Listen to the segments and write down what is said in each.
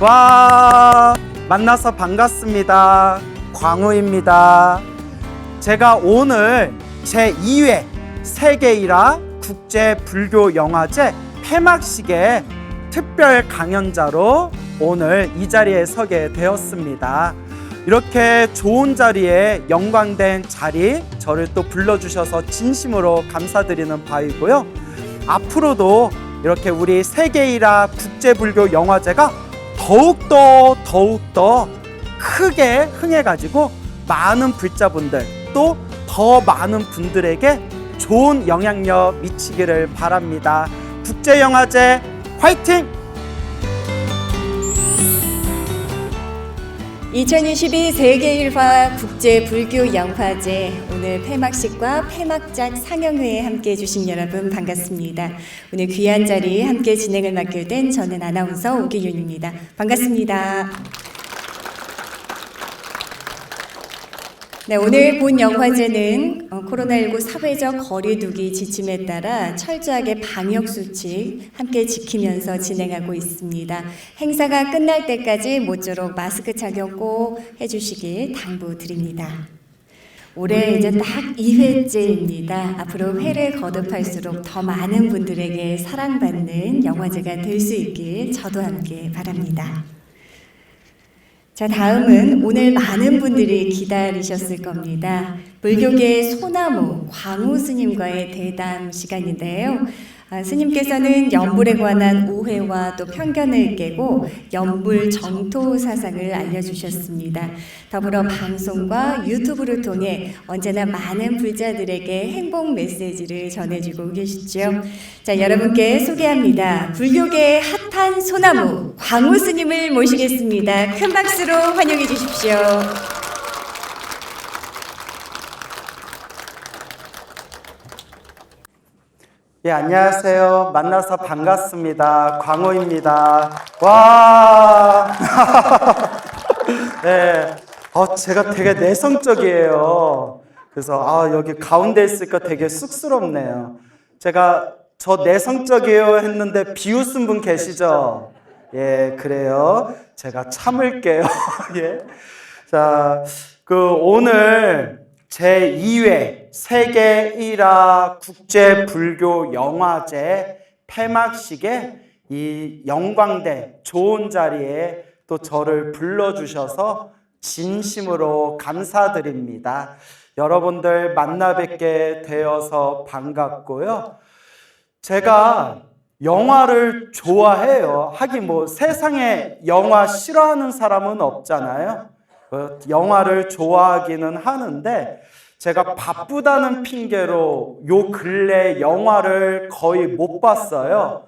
와, 만나서 반갑습니다. 광우입니다. 제가 오늘 제2회 세계 1화 국제불교영화제 폐막식의 특별 강연자로 오늘 이 자리에 서게 되었습니다. 이렇게 좋은 자리에 영광된 자리 저를 또 불러주셔서 진심으로 감사드리는 바이고요. 앞으로도 이렇게 우리 세계 1화 국제불교영화제가 더욱더 크게 흥해가지고 많은 불자분들 또 더 많은 분들에게 좋은 영향력 미치기를 바랍니다. 국제영화제 화이팅! 2022 세계 1화 국제불교영화제 오늘 폐막식과 폐막작 상영회에 함께해 주신 여러분 반갑습니다. 오늘 귀한 자리 함께 진행을 맡게 된 저는 아나운서 오기윤입니다. 반갑습니다. 네, 오늘 본 영화제는 코로나19 사회적 거리두기 지침에 따라 철저하게 방역수칙 함께 지키면서 진행하고 있습니다. 행사가 끝날 때까지 모쪼록 마스크 착용 꼭 해주시길 당부드립니다. 올해 이제 딱 2회째입니다. 앞으로 회를 거듭할수록 더 많은 분들에게 사랑받는 영화제가 될 수 있길 저도 함께 바랍니다. 자, 다음은 오늘 많은 분들이 기다리셨을 겁니다. 불교계의 소나무 광우 스님과의 대담 시간인데요. 스님께서는 연불에 관한 오해와 또 편견을 깨고 연불 정토 사상을 알려주셨습니다. 더불어 방송과 유튜브를 통해 언제나 많은 불자들에게 행복 메시지를 전해주고 계시죠. 자, 여러분께 소개합니다. 불교계의 핫한 소나무 광우 스님을 모시겠습니다. 큰 박수로 환영해 주십시오. 예, 안녕하세요. 만나서 반갑습니다. 광호입니다. 와! 네. 제가 되게 내성적이에요. 그래서, 여기 가운데 있으니까 되게 쑥스럽네요. 제가 저 내성적이에요 했는데 비웃은 분 계시죠? 예, 그래요. 제가 참을게요. 예. 자, 오늘 제2회 세계 1화 국제불교영화제 폐막식에 이 영광대 좋은 자리에 또 저를 불러주셔서 진심으로 감사드립니다. 여러분들 만나 뵙게 되어서 반갑고요. 제가 영화를 좋아해요. 하긴 세상에 영화 싫어하는 사람은 없잖아요. 영화를 좋아하기는 하는데 제가 바쁘다는 핑계로 요 근래 영화를 거의 못 봤어요.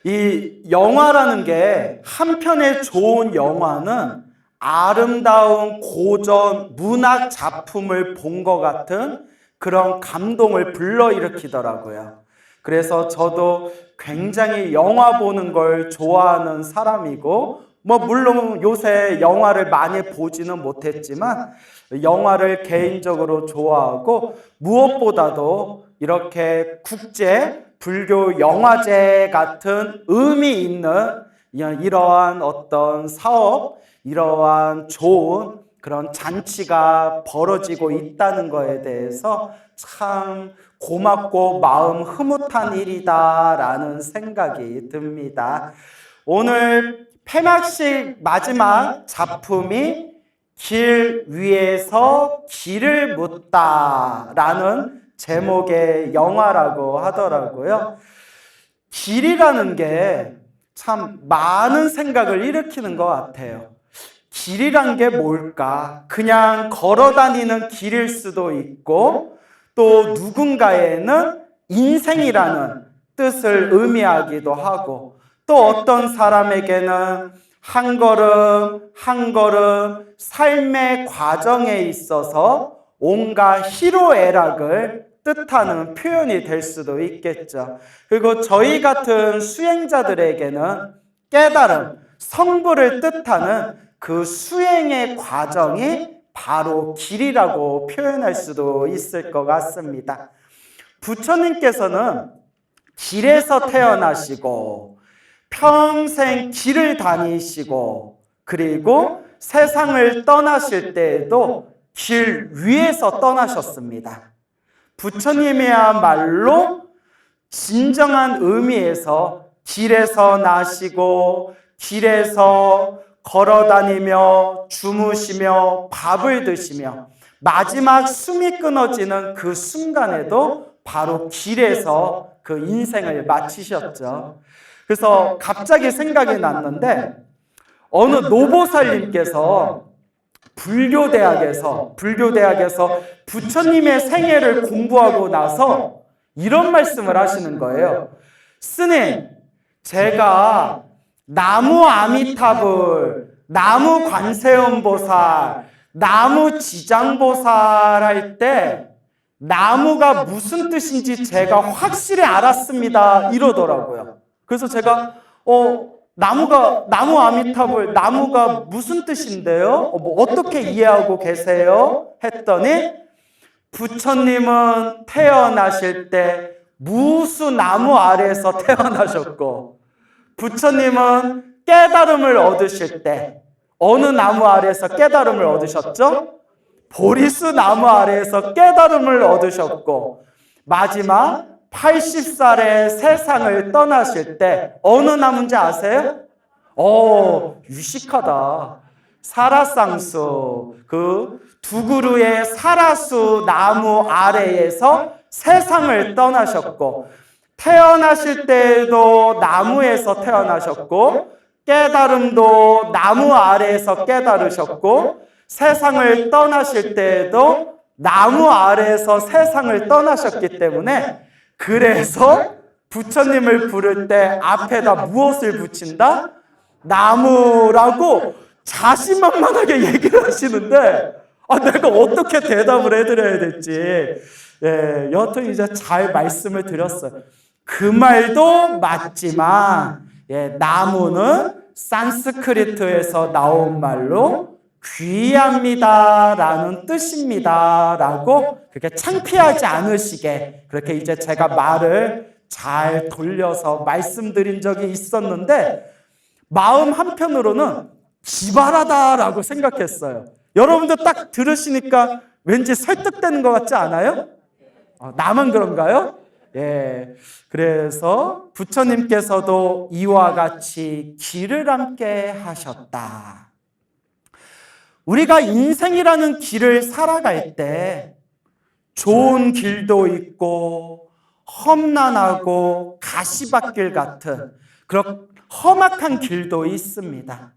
이 영화라는 게 한편의 좋은 영화는 아름다운 고전 문학 작품을 본 것 같은 그런 감동을 불러일으키더라고요. 그래서 저도 굉장히 영화 보는 걸 좋아하는 사람이고 물론 요새 영화를 많이 보지는 못했지만 영화를 개인적으로 좋아하고 무엇보다도 이렇게 국제 불교 영화제 같은 의미 있는 이러한 어떤 사업, 이러한 좋은 그런 잔치가 벌어지고 있다는 거에 대해서 참 고맙고 마음 흐뭇한 일이다라는 생각이 듭니다. 오늘 폐막식 마지막 작품이 길 위에서 길을 묻다라는 제목의 영화라고 하더라고요. 길이라는 게 참 많은 생각을 일으키는 것 같아요. 길이란 게 뭘까? 그냥 걸어 다니는 길일 수도 있고 또 누군가에는 인생이라는 뜻을 의미하기도 하고 또 어떤 사람에게는 한 걸음 한 걸음 삶의 과정에 있어서 온갖 희로애락을 뜻하는 표현이 될 수도 있겠죠. 그리고 저희 같은 수행자들에게는 깨달음, 성불을 뜻하는 그 수행의 과정이 바로 길이라고 표현할 수도 있을 것 같습니다. 부처님께서는 길에서 태어나시고 평생 길을 다니시고 그리고 세상을 떠나실 때에도 길 위에서 떠나셨습니다. 부처님이야말로 진정한 의미에서 길에서 나시고 길에서 걸어다니며 주무시며 밥을 드시며 마지막 숨이 끊어지는 그 순간에도 바로 길에서 그 인생을 마치셨죠. 그래서 갑자기 생각이 났는데 어느 노보살님께서 불교대학에서 부처님의 생애를 공부하고 나서 이런 말씀을 하시는 거예요. 스님, 제가 나무 아미타불, 나무 관세음보살, 나무 지장보살 할 때 나무가 무슨 뜻인지 제가 확실히 알았습니다. 이러더라고요. 그래서 제가 나무 아미타불, 나무가 무슨 뜻인데요? 어떻게 이해하고 계세요? 했더니 부처님은 태어나실 때 무수 나무 아래에서 태어나셨고 부처님은 깨달음을 얻으실 때 어느 나무 아래에서 깨달음을 얻으셨죠? 보리수 나무 아래에서 깨달음을 얻으셨고 마지막 80살에 세상을 떠나실 때 어느 나무인지 아세요? 유식하다. 사라쌍수, 그 두 그루의 사라수 나무 아래에서 세상을 떠나셨고 태어나실 때에도 나무에서 태어나셨고 깨달음도 나무 아래에서 깨달으셨고 세상을 떠나실 때에도 나무 아래에서 세상을 떠나셨기 때문에 그래서 부처님을 부를 때 앞에다 무엇을 붙인다? 나무라고 자신만만하게 얘기를 하시는데 내가 어떻게 대답을 해드려야 될지 여튼 이제 잘 말씀을 드렸어요. 그 말도 맞지만 나무는 산스크리트에서 나온 말로 귀합니다 라는 뜻입니다 라고 그렇게 창피하지 않으시게 그렇게 이제 제가 말을 잘 돌려서 말씀드린 적이 있었는데 마음 한편으로는 기발하다라고 생각했어요. 여러분도 딱 들으시니까 왠지 설득되는 것 같지 않아요? 나만 그런가요? 그래서 부처님께서도 이와 같이 길을 함께 하셨다. 우리가 인생이라는 길을 살아갈 때 좋은 길도 있고 험난하고 가시밭길 같은 그런 험악한 길도 있습니다.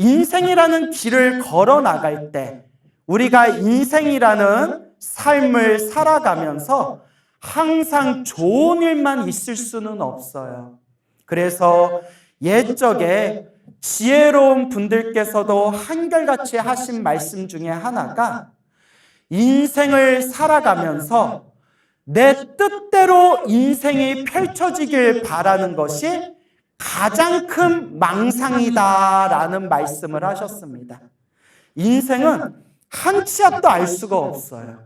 인생이라는 길을 걸어 나갈 때 우리가 인생이라는 삶을 살아가면서 항상 좋은 일만 있을 수는 없어요. 그래서 옛적에 지혜로운 분들께서도 한결같이 하신 말씀 중에 하나가 인생을 살아가면서 내 뜻대로 인생이 펼쳐지길 바라는 것이 가장 큰 망상이다라는 말씀을 하셨습니다. 인생은 한 치 앞도 알 수가 없어요.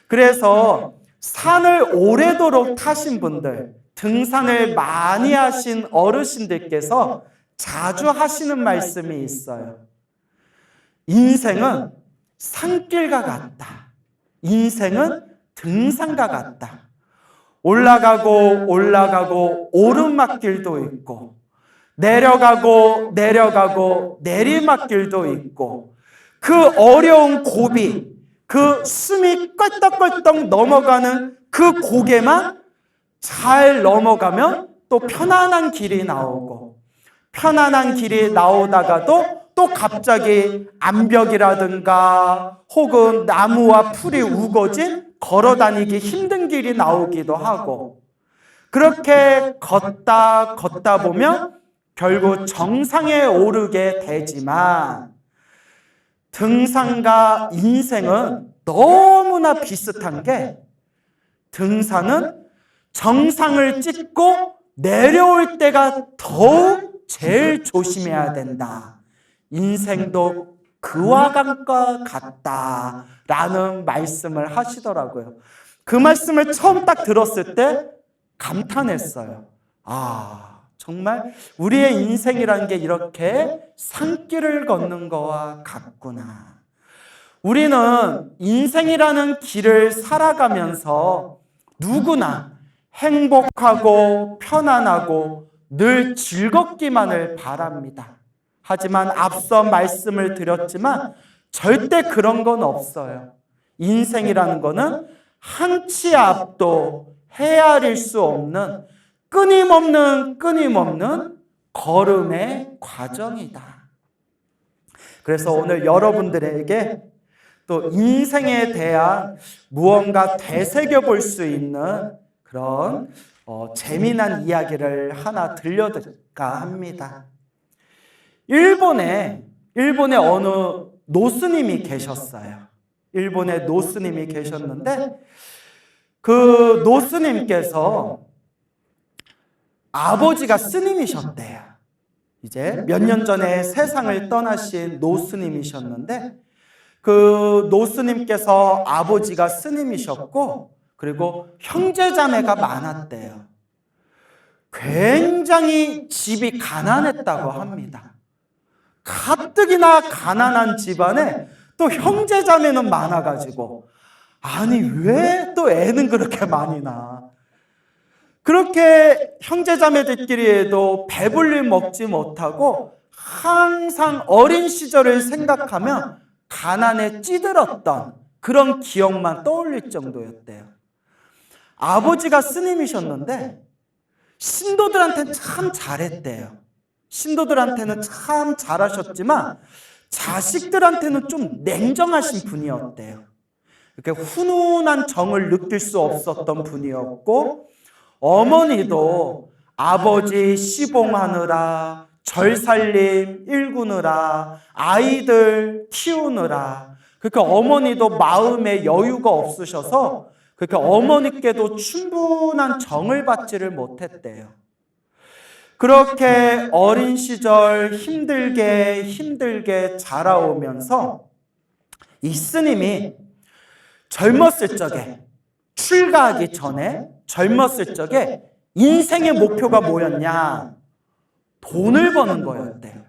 그래서 산을 오래도록 타신 분들, 등산을 많이 하신 어르신들께서 자주 하시는 말씀이 있어요. 인생은 산길과 같다. 인생은 등산과 같다. 올라가고 오르막길도 있고 내려가고 내리막길도 있고 그 어려운 고비, 그 숨이 껄떡껄떡 넘어가는 그 고개만 잘 넘어가면 또 편안한 길이 나오고 편안한 길이 나오다가도 또 갑자기 암벽이라든가 혹은 나무와 풀이 우거진 걸어다니기 힘든 길이 나오기도 하고 그렇게 걷다 보면 결국 정상에 오르게 되지만 등산과 인생은 너무나 비슷한 게 등산은 정상을 찍고 내려올 때가 더욱 제일 조심해야 된다. 인생도 그와 같다라는 말씀을 하시더라고요. 그 말씀을 처음 딱 들었을 때 감탄했어요. 정말 우리의 인생이라는 게 이렇게 산길을 걷는 거와 같구나. 우리는 인생이라는 길을 살아가면서 누구나 행복하고 편안하고 늘 즐겁기만을 바랍니다. 하지만 앞서 말씀을 드렸지만 절대 그런 건 없어요. 인생이라는 거는 한 치 앞도 헤아릴 수 없는 끊임없는 걸음의 과정이다. 그래서 오늘 여러분들에게 또 인생에 대한 무언가 되새겨 볼 수 있는 그런 재미난 이야기를 하나 들려드릴까 합니다. 일본에 어느 노스님이 계셨어요. 일본에 노스님이 계셨는데 그 노스님께서 아버지가 스님이셨대요. 이제 몇 년 전에 세상을 떠나신 노스님이셨는데 그 노스님께서 아버지가 스님이셨고 그리고 형제자매가 많았대요. 굉장히 집이 가난했다고 합니다. 가뜩이나 가난한 집안에 또 형제자매는 많아가지고 아니 왜 또 애는 그렇게 많이 낳아? 그렇게 형제자매들끼리에도 배불리 먹지 못하고 항상 어린 시절을 생각하면 가난에 찌들었던 그런 기억만 떠올릴 정도였대요. 아버지가 스님이셨는데 신도들한테는 참 잘했대요. 신도들한테는 참 잘하셨지만 자식들한테는 좀 냉정하신 분이었대요. 이렇게 훈훈한 정을 느낄 수 없었던 분이었고 어머니도 아버지 시봉하느라 절살림 일구느라 아이들 키우느라 그러니까 어머니도 마음에 여유가 없으셔서 그러니까 어머니께도 충분한 정을 받지를 못했대요. 그렇게 어린 시절 힘들게 자라오면서 이 스님이 젊었을 적에 출가하기 전에 젊었을 적에 인생의 목표가 뭐였냐? 돈을 버는 거였대요.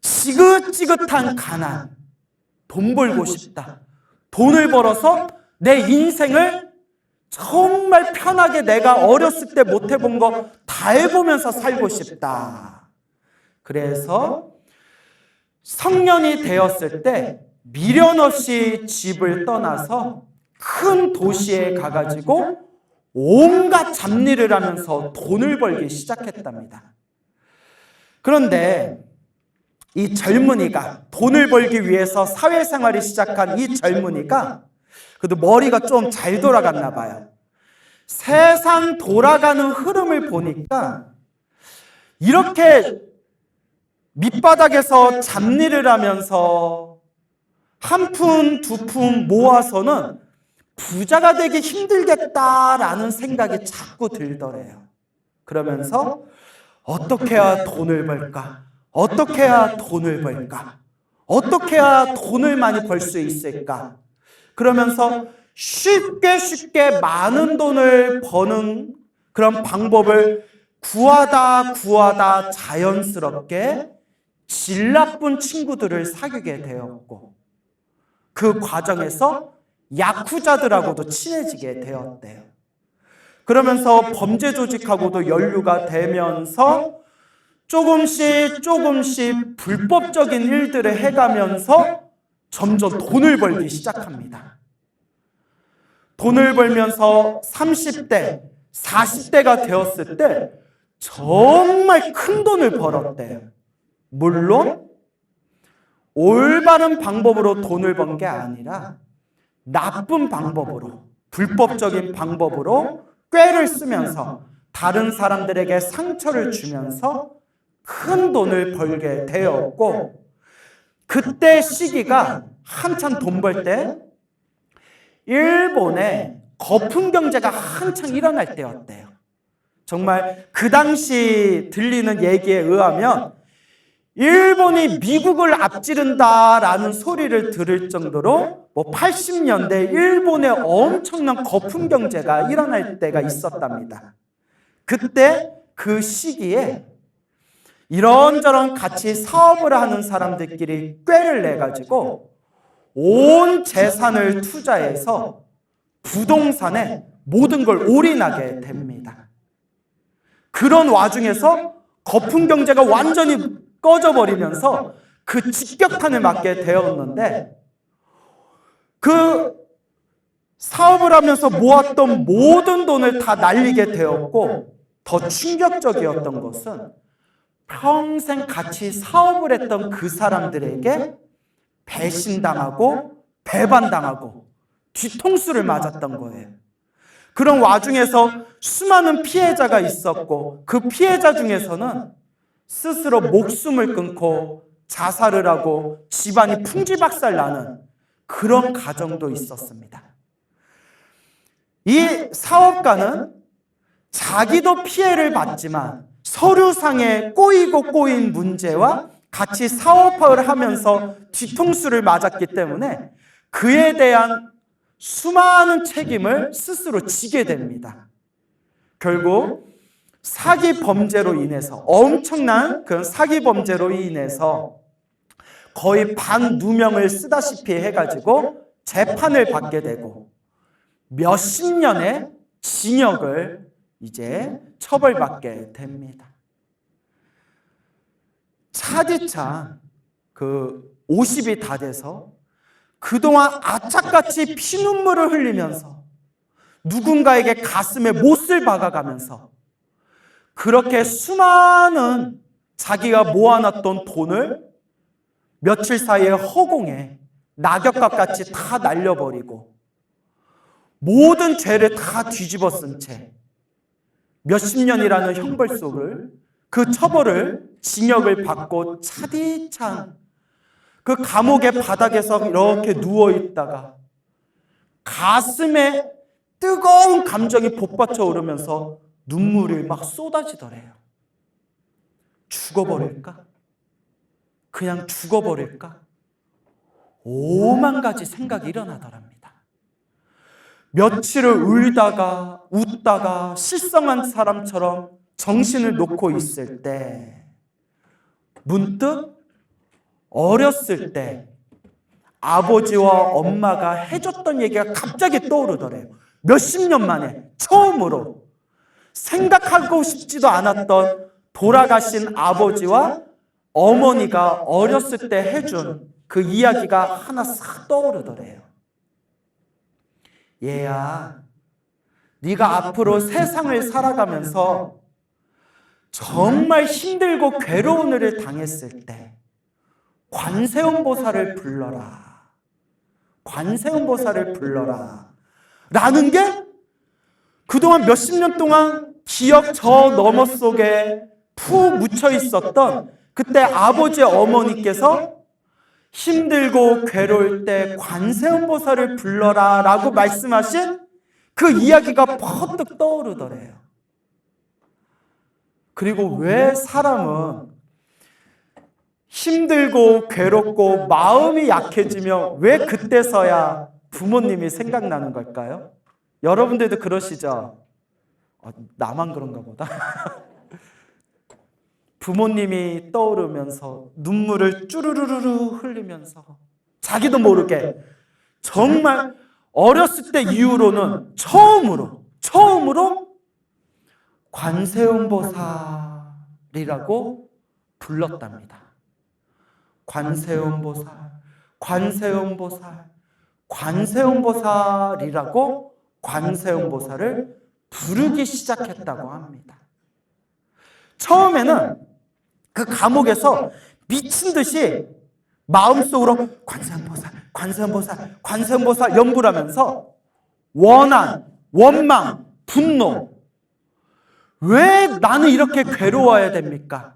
지긋지긋한 가난, 돈 벌고 싶다. 돈을 벌어서 내 인생을 정말 편하게 내가 어렸을 때 못 해본 거 다 해보면서 살고 싶다. 그래서 성년이 되었을 때 미련 없이 집을 떠나서 큰 도시에 가가지고 온갖 잡일을 하면서 돈을 벌기 시작했답니다. 그런데 이 젊은이가 돈을 벌기 위해서 사회생활을 시작한 이 젊은이가 그래도 머리가 좀 잘 돌아갔나 봐요. 세상 돌아가는 흐름을 보니까 이렇게 밑바닥에서 잡일을 하면서 한 푼, 두 푼 모아서는 부자가 되기 힘들겠다라는 생각이 자꾸 들더래요. 그러면서 어떻게 해야 돈을 벌까? 어떻게 해야 돈을 벌까? 어떻게 해야 돈을 많이 벌 수 있을까? 그러면서 쉽게 많은 돈을 버는 그런 방법을 구하다 자연스럽게 질 나쁜 친구들을 사귀게 되었고 그 과정에서 야쿠자들하고도 친해지게 되었대요. 그러면서 범죄 조직하고도 연루가 되면서 조금씩 불법적인 일들을 해가면서 점점 돈을 벌기 시작합니다. 돈을 벌면서 30대, 40대가 되었을 때 정말 큰 돈을 벌었대요. 물론 올바른 방법으로 돈을 번 게 아니라 나쁜 방법으로, 불법적인 방법으로 꾀를 쓰면서 다른 사람들에게 상처를 주면서 큰 돈을 벌게 되었고 그때 시기가 한참 돈 벌 때 일본에 거품 경제가 한창 일어날 때였대요. 정말 그 당시 들리는 얘기에 의하면 일본이 미국을 앞지른다라는 소리를 들을 정도로 80년대 일본에 엄청난 거품 경제가 일어날 때가 있었답니다. 그때 그 시기에 이런저런 같이 사업을 하는 사람들끼리 꾀를 내가지고 온 재산을 투자해서 부동산에 모든 걸 올인하게 됩니다. 그런 와중에서 거품 경제가 완전히 꺼져버리면서 그 직격탄을 맞게 되었는데, 그 사업을 하면서 모았던 모든 돈을 다 날리게 되었고, 더 충격적이었던 것은 평생 같이 사업을 했던 그 사람들에게 배신당하고 배반당하고 뒤통수를 맞았던 거예요. 그런 와중에서 수많은 피해자가 있었고, 그 피해자 중에서는 스스로 목숨을 끊고 자살을 하고 집안이 풍지박살 나는 그런 가정도 있었습니다. 이 사업가는 자기도 피해를 받지만 서류상에 꼬인 문제와 같이 사업을 하면서 뒤통수를 맞았기 때문에 그에 대한 수많은 책임을 스스로 지게 됩니다. 결국 사기 범죄로 인해서, 엄청난 그런 사기 범죄로 인해서 거의 반누명을 쓰다시피 해가지고 재판을 받게 되고 몇십 년의 징역을 이제 처벌받게 됩니다. 차디찬 그 50이 다 돼서 그동안 악착같이 피눈물을 흘리면서 누군가에게 가슴에 못을 박아가면서 그렇게 수많은 자기가 모아놨던 돈을 며칠 사이에 허공에 낙엽과 같이 다 날려버리고 모든 죄를 다 뒤집어 쓴 채 몇십 년이라는 형벌 속을 그 처벌을 징역을 받고 차디찬 그 감옥의 바닥에서 이렇게 누워있다가 가슴에 뜨거운 감정이 복받쳐 오르면서 눈물이 막 쏟아지더래요. 죽어버릴까? 그냥 죽어버릴까? 오만 가지 생각이 일어나더랍니다. 며칠을 울다가 웃다가 실성한 사람처럼 정신을 놓고 있을 때 문득 어렸을 때 아버지와 엄마가 해줬던 얘기가 갑자기 떠오르더래요. 몇십 년 만에 처음으로 생각하고 싶지도 않았던 돌아가신 아버지와 어머니가 어렸을 때 해준 그 이야기가 하나 싹 떠오르더래요. 얘야, 네가 앞으로 세상을 살아가면서 정말 힘들고 괴로운 일을 당했을 때 관세음보살을 불러라. 관세음보살을 불러라. 라는 게 그동안 몇십 년 동안 기억 저 너머 속에 푹 묻혀 있었던 그때 아버지 어머니께서 힘들고 괴로울 때 관세음보살을 불러라 라고 말씀하신 그 이야기가 퍼뜩 떠오르더래요. 그리고 왜 사람은 힘들고 괴롭고 마음이 약해지면 왜 그때서야 부모님이 생각나는 걸까요? 여러분들도 그러시죠? 나만 그런가 보다. 부모님이 떠오르면서 눈물을 쭈르르르 흘리면서 자기도 모르게 정말 어렸을 때 이후로는 처음으로 관세음보살이라고 불렀답니다. 관세음보살, 관세음보살, 관세음보살이라고 관세음보살을 부르기 시작했다고 합니다. 처음에는 그 감옥에서 미친 듯이 마음속으로 관세음보살, 관세음보살, 관세음보살 연부를 하면서 원한, 원망, 분노. 왜 나는 이렇게 괴로워야 됩니까?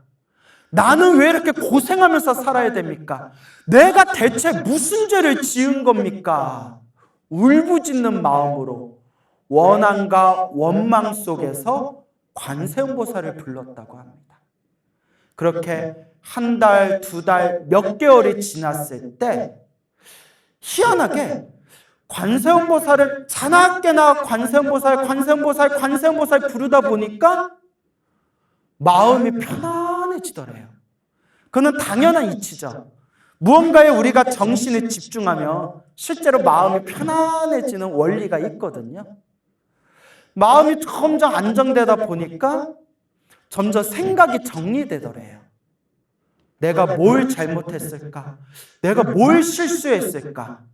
나는 왜 이렇게 고생하면서 살아야 됩니까? 내가 대체 무슨 죄를 지은 겁니까? 울부짖는 마음으로 원한과 원망 속에서 관세음보살을 불렀다고 합니다. 그렇게 한 달, 두 달, 몇 개월이 지났을 때 희한하게 관세음보살을 자나깨나 관세음보살, 관세음보살, 관세음보살 부르다 보니까 마음이 편안해지더래요. 그는 당연한 이치죠. 무언가에 우리가 정신을 집중하면 실제로 마음이 편안해지는 원리가 있거든요. 마음이 점점 안정되다 보니까 점점 생각이 정리되더래요. 내가 뭘 잘못했을까? 내가 뭘 실수했을까?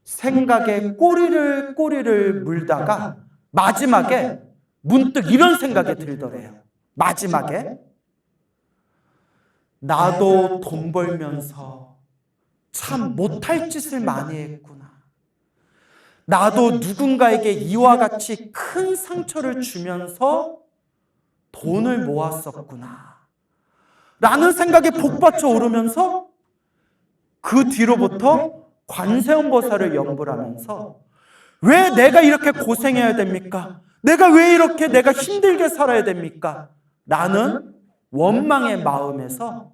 생각에 꼬리를 물다가 마지막에 문득 이런 생각이 들더래요. 마지막에 나도 돈 벌면서 참 못할 짓을 많이 했구나. 나도 누군가에게 이와 같이 큰 상처를 주면서 돈을 모았었구나. 라는 생각이 복받쳐 오르면서 그 뒤로부터 관세음보살을 연불 하면서 왜 내가 이렇게 고생해야 됩니까? 내가 왜 이렇게 내가 힘들게 살아야 됩니까? 라는 원망의 마음에서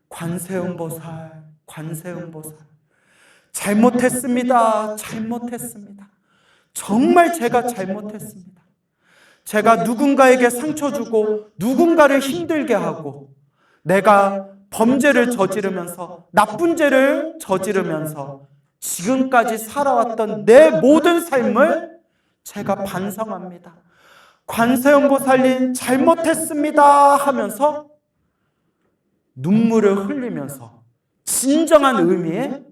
관세음보살, 잘못했습니다. 정말 제가 잘못했습니다. 제가 누군가에게 상처 주고 누군가를 힘들게 하고 내가 범죄를 저지르면서 나쁜 죄를 저지르면서 지금까지 살아왔던 내 모든 삶을 제가 반성합니다. 관세음보살님 잘못했습니다 하면서 눈물을 흘리면서 진정한 의미의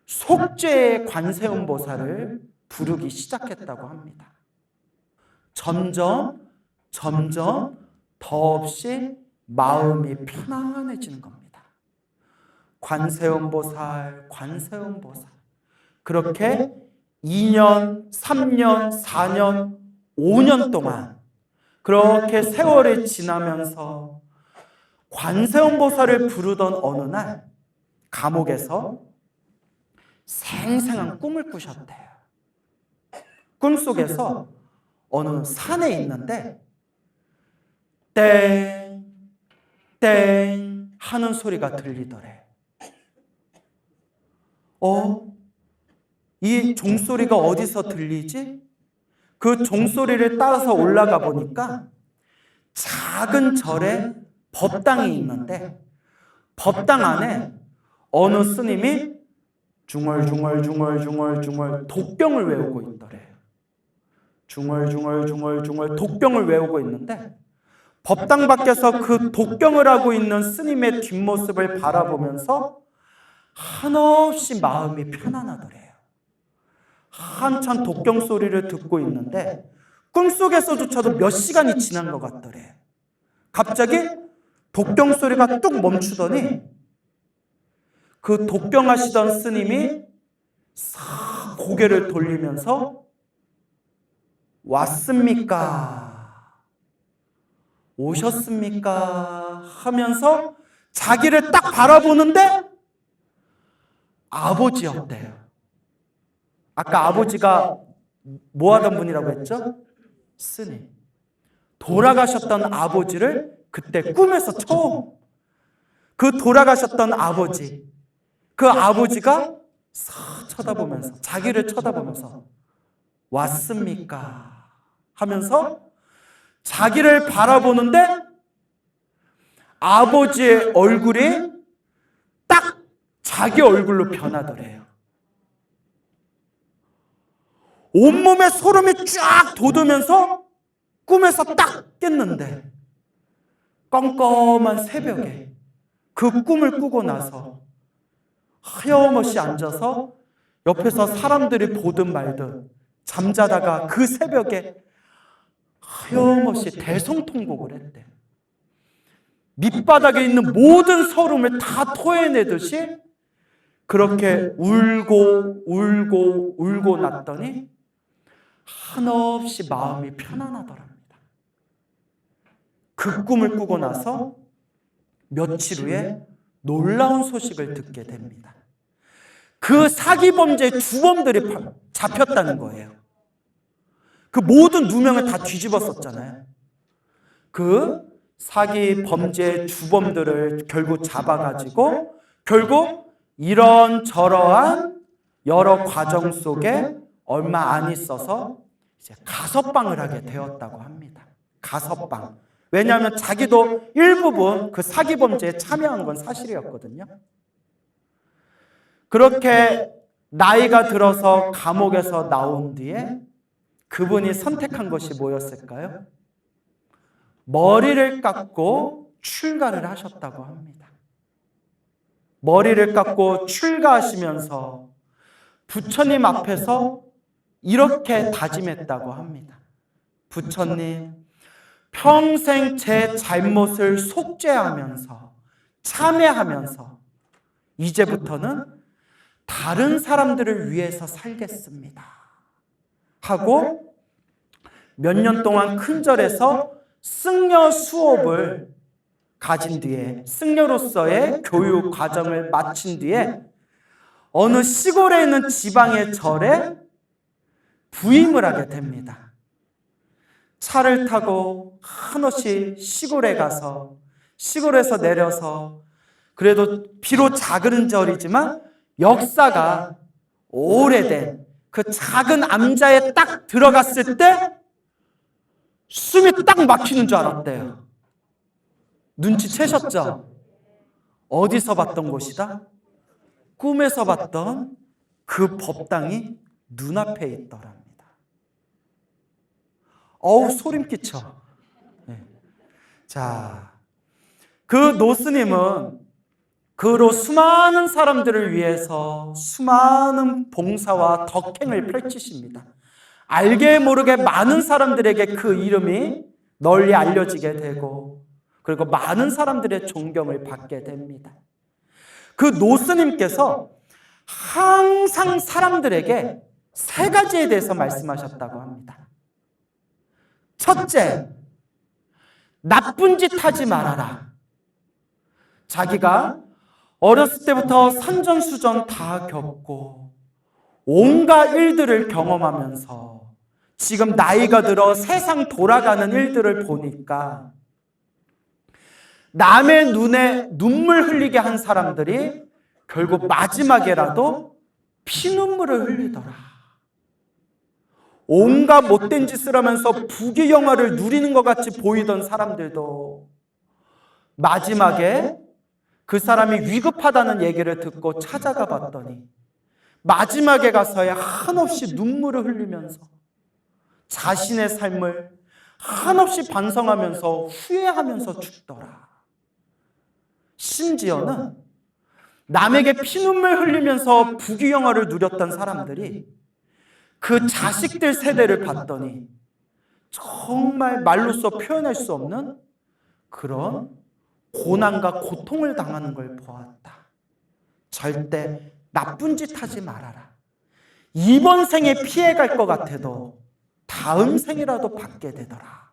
속죄의 관세음보살을 부르기 시작했다고 합니다. 점점 더없이 마음이 편안해지는 겁니다. 관세음보살. 그렇게 2년, 3년, 4년, 5년 동안 그렇게 세월이 지나면서 관세음보살을 부르던 어느 날 감옥에서 생생한 꿈을 꾸셨대요. 꿈속에서 어느 산에 있는데 땡 하는 소리가 들리더래. 이 종소리가 어디서 들리지? 그 종소리를 따라서 올라가 보니까 작은 절에 법당이 있는데 법당 안에 어느 스님이 중얼중얼 독경을 외우고 있더래요. 중얼중얼 독경을 외우고 있는데 법당 밖에서 그 독경을 하고 있는 스님의 뒷모습을 바라보면서 한없이 마음이 편안하더래요. 한참 독경 소리를 듣고 있는데 꿈속에서조차도 몇 시간이 지난 것 같더래요. 갑자기 독경 소리가 뚝 멈추더니 그 독경하시던 스님이 싹 고개를 돌리면서 왔습니까? 오셨습니까? 하면서 자기를 딱 바라보는데 아버지였대요. 아까 아버지가 뭐 하던 분이라고 했죠? 스님. 돌아가셨던 아버지를 그때 꿈에서 처음 그 돌아가셨던 아버지, 그 아버지가 싹 쳐다보면서 자기를 쳐다보면서 왔습니까? 하면서 자기를 바라보는데 아버지의 얼굴이 딱 자기 얼굴로 변하더래요. 온몸에 소름이 쫙 돋으면서 꿈에서 딱 깼는데 껌껌한 새벽에 그 꿈을 꾸고 나서 하염없이 앉아서 옆에서 사람들이 보든 말든 잠자다가 그 새벽에 하염없이 대성통곡을 했대. 밑바닥에 있는 모든 서름을 다 토해내듯이 그렇게 울고 났더니 한없이 마음이 편안하더랍니다. 그 꿈을 꾸고 나서 며칠 후에 놀라운 소식을 듣게 됩니다. 그 사기범죄의 주범들이 잡혔다는 거예요. 그 모든 누명을 다 뒤집었었잖아요. 그 사기범죄의 주범들을 결국 잡아가지고 결국 이런저러한 여러 과정 속에 얼마 안 있어서 이제 가석방을 하게 되었다고 합니다. 가석방. 왜냐하면 자기도 일부분 그 사기 범죄에 참여한 건 사실이었거든요. 그렇게 나이가 들어서 감옥에서 나온 뒤에 그분이 선택한 것이 뭐였을까요? 머리를 깎고 출가를 하셨다고 합니다. 머리를 깎고 출가하시면서 부처님 앞에서 이렇게 다짐했다고 합니다. 부처님, 평생 제 잘못을 속죄하면서 참회하면서 이제부터는 다른 사람들을 위해서 살겠습니다 하고 몇 년 동안 큰절에서 승려 수업을 가진 뒤에 승려로서의 교육 과정을 마친 뒤에 어느 시골에 있는 지방의 절에 부임을 하게 됩니다. 차를 타고 한없이 시골에 가서 시골에서 내려서 그래도 비록 작은 절이지만 역사가 오래된 그 작은 암자에 딱 들어갔을 때 숨이 딱 막히는 줄 알았대요. 눈치채셨죠? 어디서 봤던 곳이다? 꿈에서 봤던 그 법당이 눈앞에 있더랍니다. 어우, 소름 끼쳐. 네. 자, 그 노스님은 그로 수많은 사람들을 위해서 수많은 봉사와 덕행을 펼치십니다. 알게 모르게 많은 사람들에게 그 이름이 널리 알려지게 되고 그리고 많은 사람들의 존경을 받게 됩니다. 그 노스님께서 항상 사람들에게 세 가지에 대해서 말씀하셨다고 합니다. 첫째, 나쁜 짓 하지 말아라. 자기가 어렸을 때부터 산전수전 다 겪고 온갖 일들을 경험하면서 지금 나이가 들어 세상 돌아가는 일들을 보니까 남의 눈에 눈물 흘리게 한 사람들이 결국 마지막에라도 피눈물을 흘리더라. 온갖 못된 짓을 하면서 부귀영화를 누리는 것 같이 보이던 사람들도 마지막에 그 사람이 위급하다는 얘기를 듣고 찾아가 봤더니 마지막에 가서야 한없이 눈물을 흘리면서 자신의 삶을 한없이 반성하면서 후회하면서 죽더라. 심지어는 남에게 피눈물 흘리면서 부귀영화를 누렸던 사람들이 그 자식들 세대를 봤더니 정말 말로써 표현할 수 없는 그런 고난과 고통을 당하는 걸 보았다. 절대 나쁜 짓 하지 말아라. 이번 생에 피해갈 것 같아도 다음 생이라도 받게 되더라.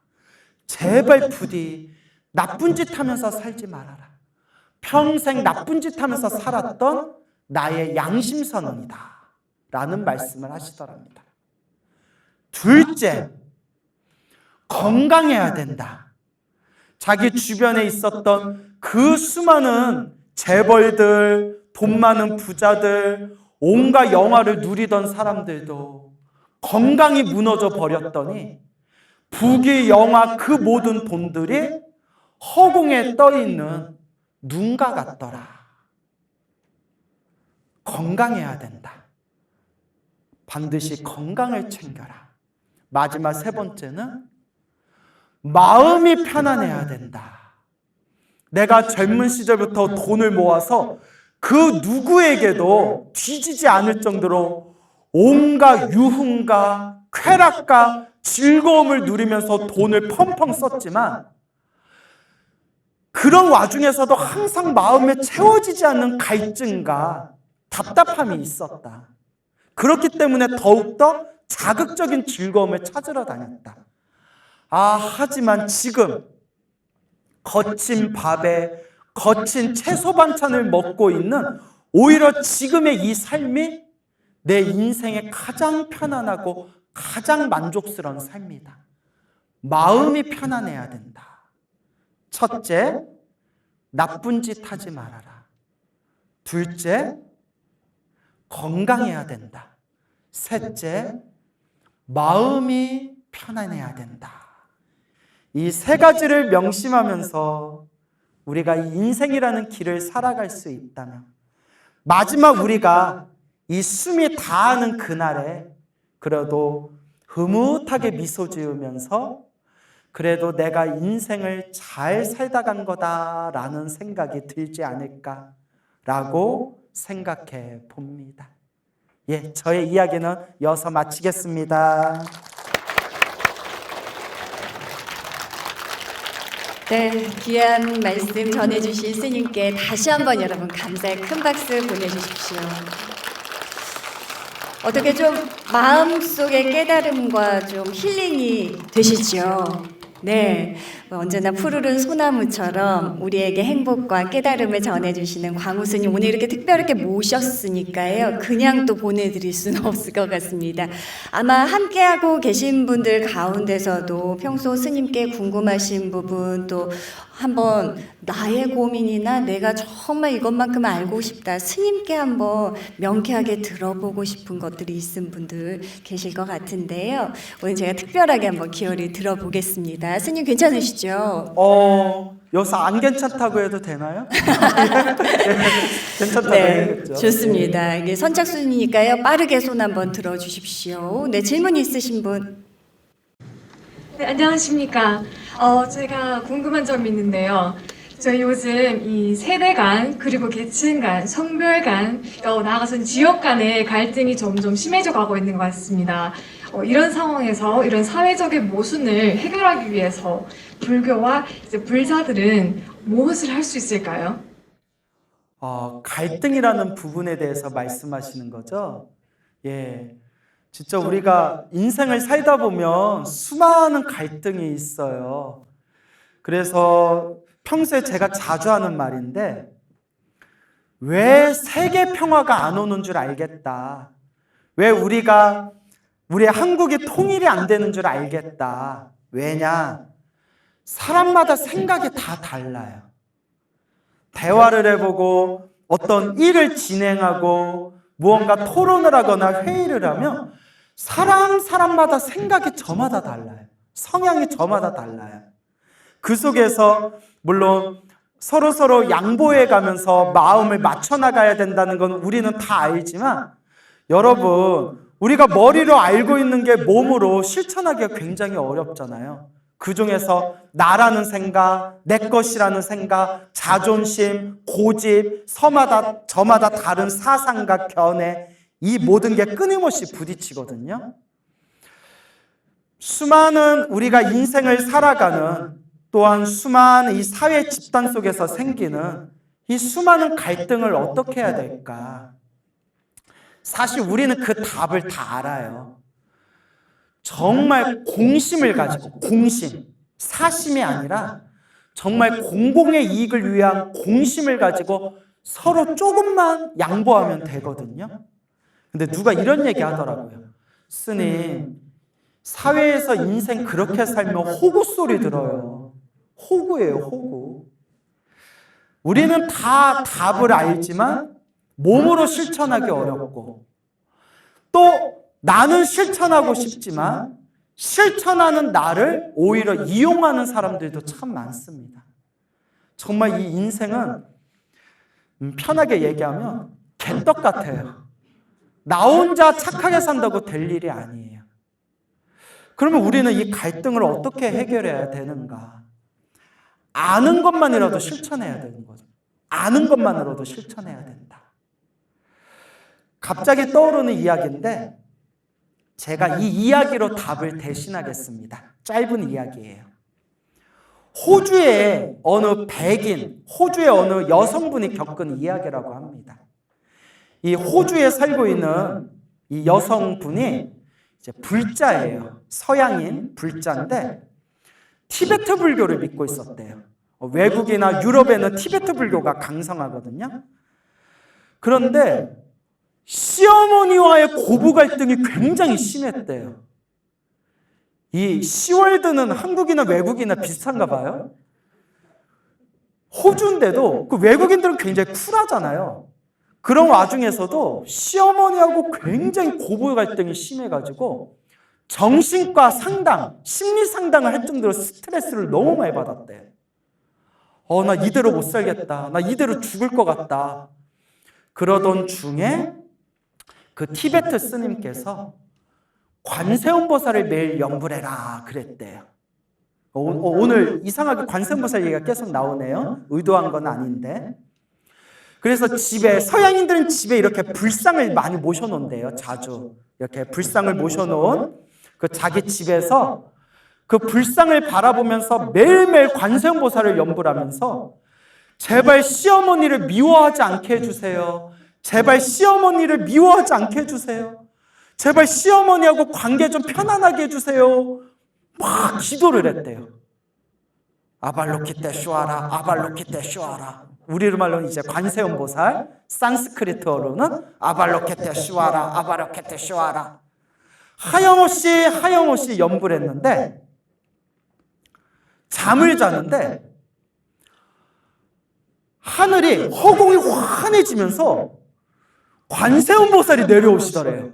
제발 부디 나쁜 짓 하면서 살지 말아라. 평생 나쁜 짓 하면서 살았던 나의 양심선언이다 라는 말씀을 하시더랍니다. 둘째, 건강해야 된다. 자기 주변에 있었던 그 수많은 재벌들, 돈 많은 부자들, 온갖 영화를 누리던 사람들도 건강이 무너져 버렸더니 부귀, 영화 그 모든 돈들이 허공에 떠 있는 눈과 같더라. 건강해야 된다. 반드시 건강을 챙겨라. 마지막 세 번째는 마음이 편안해야 된다. 내가 젊은 시절부터 돈을 모아서 그 누구에게도 뒤지지 않을 정도로 온갖 유흥과 쾌락과 즐거움을 누리면서 돈을 펑펑 썼지만 그런 와중에서도 항상 마음에 채워지지 않는 갈증과 답답함이 있었다. 그렇기 때문에 더욱더 자극적인 즐거움을 찾으러 다녔다. 하지만 지금 거친 밥에 거친 채소 반찬을 먹고 있는 오히려 지금의 이 삶이 내 인생의 가장 편안하고 가장 만족스러운 삶이다. 마음이 편안해야 된다. 첫째, 나쁜 짓 하지 말아라. 둘째, 건강해야 된다. 셋째, 마음이 편안해야 된다. 이 세 가지를 명심하면서 우리가 이 인생이라는 길을 살아갈 수 있다면 마지막 우리가 이 숨이 다하는 그날에 그래도 흐뭇하게 미소 지으면서 그래도 내가 인생을 잘 살다 간 거다라는 생각이 들지 않을까라고 생각해 봅니다. 예, 저의 이야기는 여기서 마치겠습니다. 네, 귀한 말씀 전해주신 스님께 다시 한번 여러분 감사의 큰 박수 보내주십시오. 어떻게 좀 마음속의 깨달음과 좀 힐링이 되시죠? 네, 언제나 푸르른 소나무처럼 우리에게 행복과 깨달음을 전해주시는 광우 스님 오늘 이렇게 특별하게 모셨으니까요. 그냥 또 보내드릴 수는 없을 것 같습니다. 아마 함께하고 계신 분들 가운데서도 평소 스님께 궁금하신 부분 또 한번 나의 고민이나 내가 정말 이것만큼 알고 싶다 스님께 한번 명쾌하게 들어보고 싶은 것들이 있은 분들 계실 것 같은데요. 오늘 제가 특별하게 한번 기회를 들어보겠습니다. 스님 괜찮으시죠? 여기서 안 괜찮다고 해도 되나요? 괜찮다고 네, 해야겠죠. 좋습니다. 이게 선착순이니까요. 빠르게 손 한번 들어주십시오. 네, 질문 있으신 분? 네, 안녕하십니까. 제가 궁금한 점이 있는데요. 저희 요즘 이 세대 간, 그리고 계층 간, 성별 간, 나아가서는 지역 간의 갈등이 점점 심해져 가고 있는 것 같습니다. 이런 상황에서 이런 사회적인 모순을 해결하기 위해서 불교와 이제 불사들은 무엇을 할 수 있을까요? 갈등이라는 부분에 대해서 말씀하시는 거죠? 예. 진짜 우리가 인생을 살다 보면 수많은 갈등이 있어요. 그래서 평소에 제가 자주 하는 말인데, 왜 세계 평화가 안 오는 줄 알겠다. 왜 우리 한국이 통일이 안 되는 줄 알겠다. 왜냐? 사람마다 생각이 다 달라요. 대화를 해보고 어떤 일을 진행하고 무언가 토론을 하거나 회의를 하면 사람마다 생각이 저마다 달라요. 성향이 저마다 달라요. 그 속에서 물론 서로 양보해 가면서 마음을 맞춰 나가야 된다는 건 우리는 다 알지만 여러분, 우리가 머리로 알고 있는 게 몸으로 실천하기가 굉장히 어렵잖아요. 그 중에서 나라는 생각, 내 것이라는 생각, 자존심, 고집, 저마다 다른 사상과 견해, 이 모든 게 끊임없이 부딪히거든요. 수많은 우리가 인생을 살아가는 또한 수많은 이 사회 집단 속에서 생기는 이 수많은 갈등을 어떻게 해야 될까? 사실 우리는 그 답을 다 알아요. 정말 공심을 가지고, 사심이 아니라 정말 공공의 이익을 위한 공심을 가지고 서로 조금만 양보하면 되거든요. 근데 누가 이런 얘기 하더라고요. 스님, 사회에서 인생 그렇게 살면 호구 소리 들어요. 호구예요, 호구. 우리는 다 답을 알지만 몸으로 실천하기 어렵고, 또 나는 실천하고 싶지만 실천하는 나를 오히려 이용하는 사람들도 참 많습니다. 정말 이 인생은 편하게 얘기하면 개떡 같아요. 나 혼자 착하게 산다고 될 일이 아니에요. 그러면 우리는 이 갈등을 어떻게 해결해야 되는가? 아는 것만이라도 실천해야 되는 거죠. 아는 것만으로도 실천해야 된다. 갑자기 떠오르는 이야기인데 제가 이 이야기로 답을 대신하겠습니다. 짧은 이야기예요. 호주의 어느 백인, 호주의 어느 여성분이 겪은 이야기라고 합니다. 이 호주에 살고 있는 이 여성분이 이제 불자예요. 서양인 불자인데 티베트 불교를 믿고 있었대요. 외국이나 유럽에는 티베트 불교가 강성하거든요. 그런데 시어머니와의 고부 갈등이 굉장히 심했대요. 이 시월드는 한국이나 외국이나 비슷한가 봐요. 호주인데도 그 외국인들은 굉장히 쿨하잖아요. 그런 와중에서도 시어머니하고 굉장히 고부 갈등이 심해가지고 정신과 상담, 심리 상담을 할 정도로 스트레스를 너무 많이 받았대. 나 이대로 못 살겠다. 나 이대로 죽을 것 같다. 그러던 중에 그 티베트 스님께서 관세음보살을 매일 연불해라 그랬대요. 오늘 이상하게 관세음보살 얘기가 계속 나오네요. 의도한 건 아닌데. 그래서 집에, 서양인들은 집에 이렇게 불상을 많이 모셔놓는데요. 자주 이렇게 불상을 모셔놓은 그 자기 집에서 그 불상을 바라보면서 매일매일 관세음보살을 연불하면서 제발 시어머니를 미워하지 않게 해주세요. 제발 시어머니를 미워하지 않게 해주세요. 제발 시어머니하고 관계 좀 편안하게 해주세요. 막 기도를 했대요. 아발로키테 슈아라, 아발로키테 슈아라. 우리로 말로는 이제 관세음보살, 산스크리트어로는 아발로키테 슈아라, 아발로키테 슈아라. 하염없이 연불 했는데 잠을 자는데 하늘이 허공이 환해지면서 관세음보살이 내려오시더래요.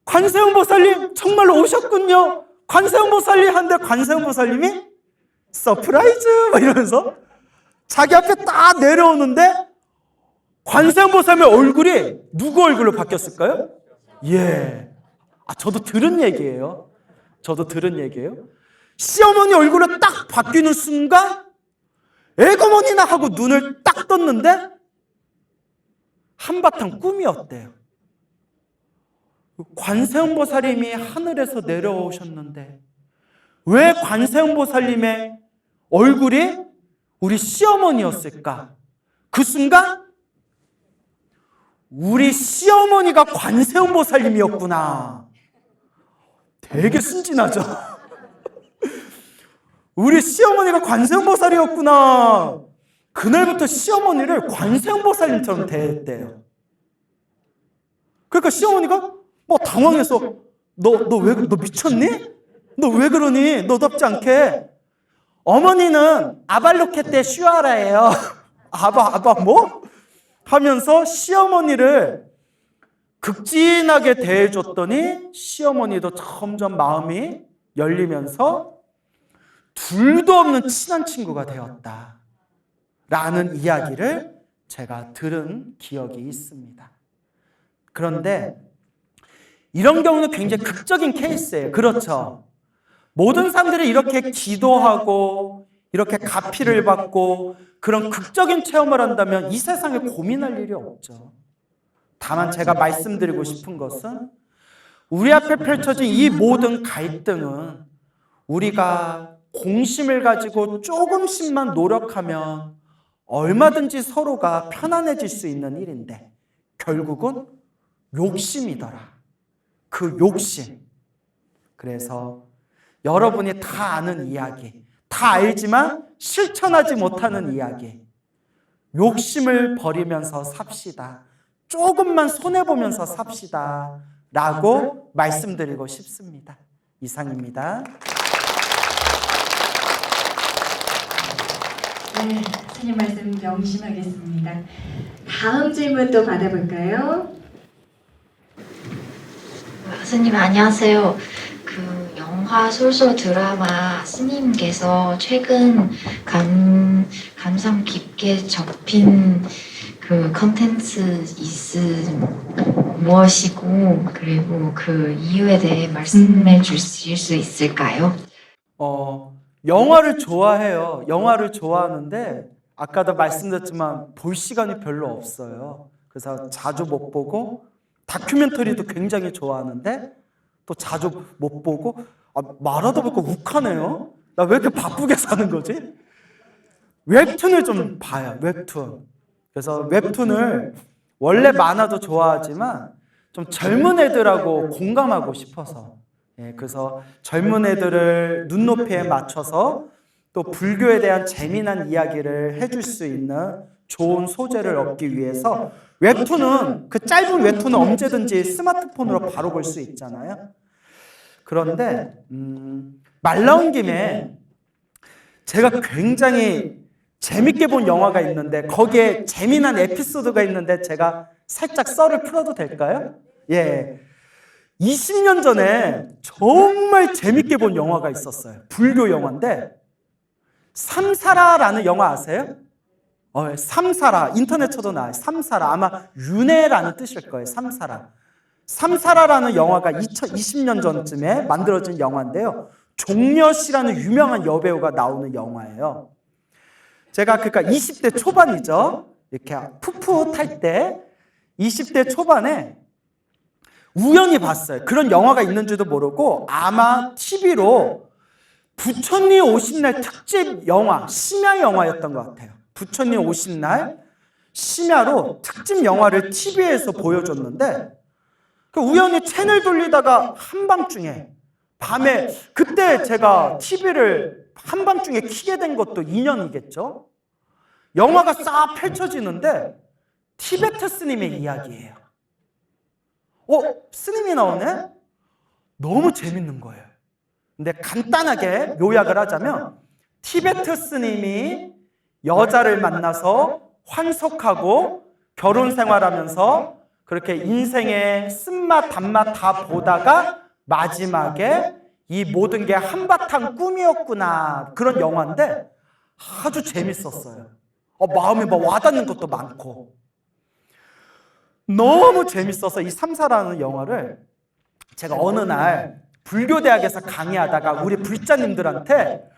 관세음보살님 정말로 오셨군요. 관세음보살님 한데 관세음보살님이 서프라이즈 막 이러면서 자기 앞에 딱 내려오는데 관세음보살의 얼굴이 누구 얼굴로 바뀌었을까요? 예. 저도 들은 얘기예요. 시어머니 얼굴로 딱 바뀌는 순간 에고머니나 하고 눈을 딱 떴는데 한바탕 꿈이었대요. 관세음보살님이 하늘에서 내려오셨는데 왜 관세음보살님의 얼굴이 우리 시어머니였을까? 그 순간 우리 시어머니가 관세음보살님이었구나. 되게 순진하죠? 우리 시어머니가 관세음보살이었구나. 그날부터 시어머니를 관세음보살님처럼 대했대요. 그러니까 시어머니가 당황해서 너 미쳤니? 너 왜 그러니? 너답지 않게. 어머니는 아발로케테 슈아라예요. 아바 뭐? 하면서 시어머니를 극진하게 대해줬더니 시어머니도 점점 마음이 열리면서 둘도 없는 친한 친구가 되었다 라는 이야기를 제가 들은 기억이 있습니다. 그런데 이런 경우는 굉장히 극적인 케이스예요. 그렇죠? 모든 사람들이 이렇게 기도하고 이렇게 가피를 받고 그런 극적인 체험을 한다면 이 세상에 고민할 일이 없죠. 다만 제가 말씀드리고 싶은 것은 우리 앞에 펼쳐진 이 모든 갈등은 우리가 공심을 가지고 조금씩만 노력하면 얼마든지 서로가 편안해질 수 있는 일인데 결국은 욕심이더라. 그 욕심. 그래서 여러분이 다 아는 이야기, 다 알지만 실천하지 못하는 이야기. 욕심을 버리면서 삽시다. 조금만 손해보면서 삽시다. 라고 말씀드리고 싶습니다. 이상입니다. 네, 스님 말씀 명심하겠습니다. 다음 질문 또 받아볼까요? 스님 안녕하세요. 그 영화 솔솔 드라마 스님께서 최근 감성 깊게 접힌 그 컨텐츠 무엇이고 그리고 그 이유에 대해 말씀해 주실 수 있을까요? 영화를 좋아해요. 영화를 좋아하는데 아까도 말씀드렸지만 볼 시간이 별로 없어요. 그래서 자주 못 보고 다큐멘터리도 굉장히 좋아하는데 또 자주 못 보고 말하다 보니까 욱하네요. 나 왜 이렇게 바쁘게 사는 거지? 웹툰을 좀 봐요. 웹툰. 그래서 웹툰을 원래 만화도 좋아하지만 좀 젊은 애들하고 공감하고 싶어서 그래서 젊은 애들을 눈높이에 맞춰서 또 불교에 대한 재미난 이야기를 해줄 수 있는 좋은 소재를 얻기 위해서 웹툰은 그 짧은 웹툰은 언제든지 스마트폰으로 바로 볼 수 있잖아요. 그런데 말 나온 김에 제가 굉장히 재밌게 본 영화가 있는데 거기에 재미난 에피소드가 있는데 제가 살짝 썰을 풀어도 될까요? 예. 20년 전에 정말 재밌게 본 영화가 있었어요. 불교 영화인데 삼사라라는 영화 아세요? 삼사라 인터넷 쳐도 나와요. 삼사라 아마 윤회라는 뜻일 거예요. 삼사라. 삼사라라는 영화가 2020년 전쯤에 만들어진 영화인데요. 종려 씨라는 유명한 여배우가 나오는 영화예요. 제가 그러니까 20대 초반이죠. 이렇게 풋풋할 때 20대 초반에 우연히 봤어요. 그런 영화가 있는지도 모르고 아마 TV로 부처님 오신 날 특집 영화, 심야 영화였던 것 같아요. 부처님 오신 날 심야로 특집 영화를 TV에서 보여줬는데 우연히 채널 돌리다가 한밤중에 밤에 그때 제가 TV를 한밤중에 켜게 된 것도 인연이겠죠. 영화가 싹 펼쳐지는데 티베트 스님의 이야기예요. 스님이 나오네? 너무 재밌는 거예요. 근데 간단하게 요약을 하자면 티베트 스님이 여자를 만나서 환속하고 결혼 생활하면서 그렇게 인생의 쓴맛 단맛 다 보다가 마지막에 이 모든 게 한바탕 꿈이었구나 그런 영화인데 아주 재밌었어요. 마음에 막 와닿는 것도 많고 너무 재밌어서 이 삼사라는 영화를 제가 어느 날 불교대학에서 강의하다가 우리 불자님들한테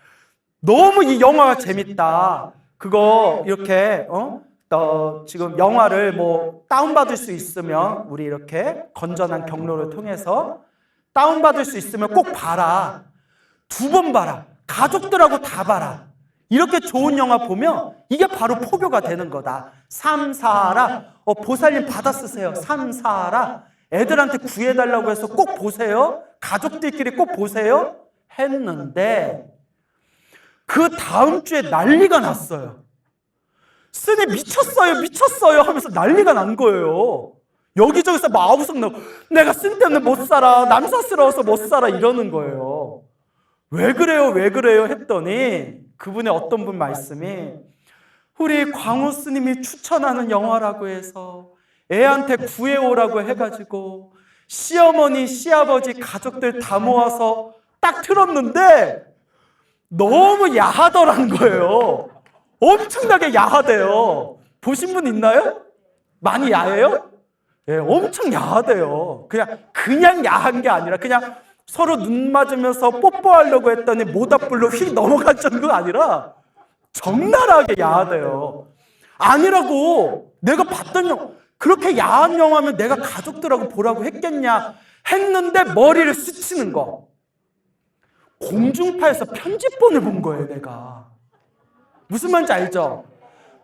너무 이 영화가 재밌다. 그거 이렇게 지금 영화를 뭐 다운받을 수 있으면 우리 이렇게 건전한 경로를 통해서 다운받을 수 있으면 꼭 봐라. 2번 봐라. 가족들하고 다 봐라. 이렇게 좋은 영화 보면 이게 바로 포교가 되는 거다. 삼사라. 보살님 받아 쓰세요. 삼사라. 애들한테 구해달라고 해서 꼭 보세요. 가족들끼리 꼭 보세요. 했는데 그 다음 주에 난리가 났어요. 스님 미쳤어요 하면서 난리가 난 거예요. 여기저기서 막 아우성 나고 내가 스님 때문에 못 살아. 남사스러워서 못 살아 이러는 거예요. 왜 그래요 했더니 그분의 어떤 분 말씀이 우리 광우 스님이 추천하는 영화라고 해서 애한테 구해오라고 해가지고 시어머니, 시아버지, 가족들 다 모아서 딱 틀었는데 너무 야하더란 거예요. 엄청나게 야하대요. 보신 분 있나요? 많이 야해요? 예, 엄청 야하대요. 그냥 야한 게 아니라 그냥 서로 눈 맞으면서 뽀뽀하려고 했더니 모닥불로 휙 넘어갈 정도가 아니라 적나라하게 야하대요. 아니라고 내가 봤던 영화 그렇게 야한 영화면 내가 가족들하고 보라고 했겠냐 했는데 머리를 스치는 거. 공중파에서 편집본을 본 거예요, 내가. 무슨 말인지 알죠?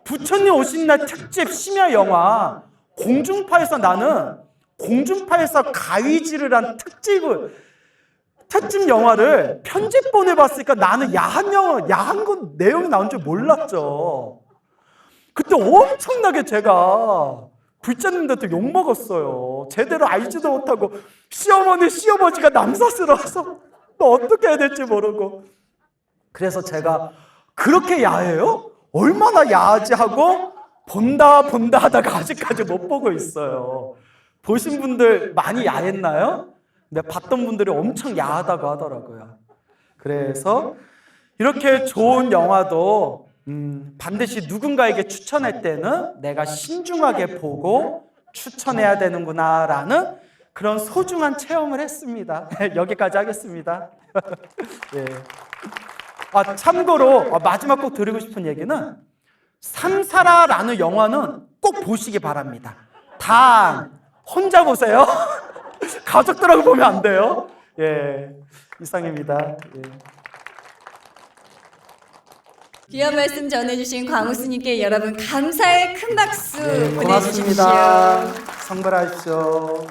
부처님 오신 날 특집 심야 영화 공중파에서 나는 공중파에서 가위질을 한 특집 영화를 편집본을 봤으니까 나는 야한 건 내용이 나온 줄 몰랐죠. 그때 엄청나게 제가 불자님들한테 욕먹었어요. 제대로 알지도 못하고 시어머니, 시어버지가 남사스러워서 또 어떻게 해야 될지 모르고. 그래서 제가 그렇게 야해요? 얼마나 야하지 하고 본다 하다가 아직까지 못 보고 있어요. 보신 분들 많이 야했나요? 근데 봤던 분들이 엄청 야하다고 하더라고요. 그래서 이렇게 좋은 영화도 반드시 누군가에게 추천할 때는 내가 신중하게 보고 추천해야 되는구나라는 그런 소중한 체험을 했습니다. 여기까지 하겠습니다. 예. 참고로 마지막 꼭 드리고 싶은 얘기는 삼사라라는 영화는 꼭 보시기 바랍니다. 단 혼자 보세요. 가족들하고 보면 안 돼요. 예, 이상입니다. 예. 귀한 말씀 전해주신 광우 스님께 여러분 감사의 큰 박수 보내주십시오. 고맙습니다. 성불하십시오.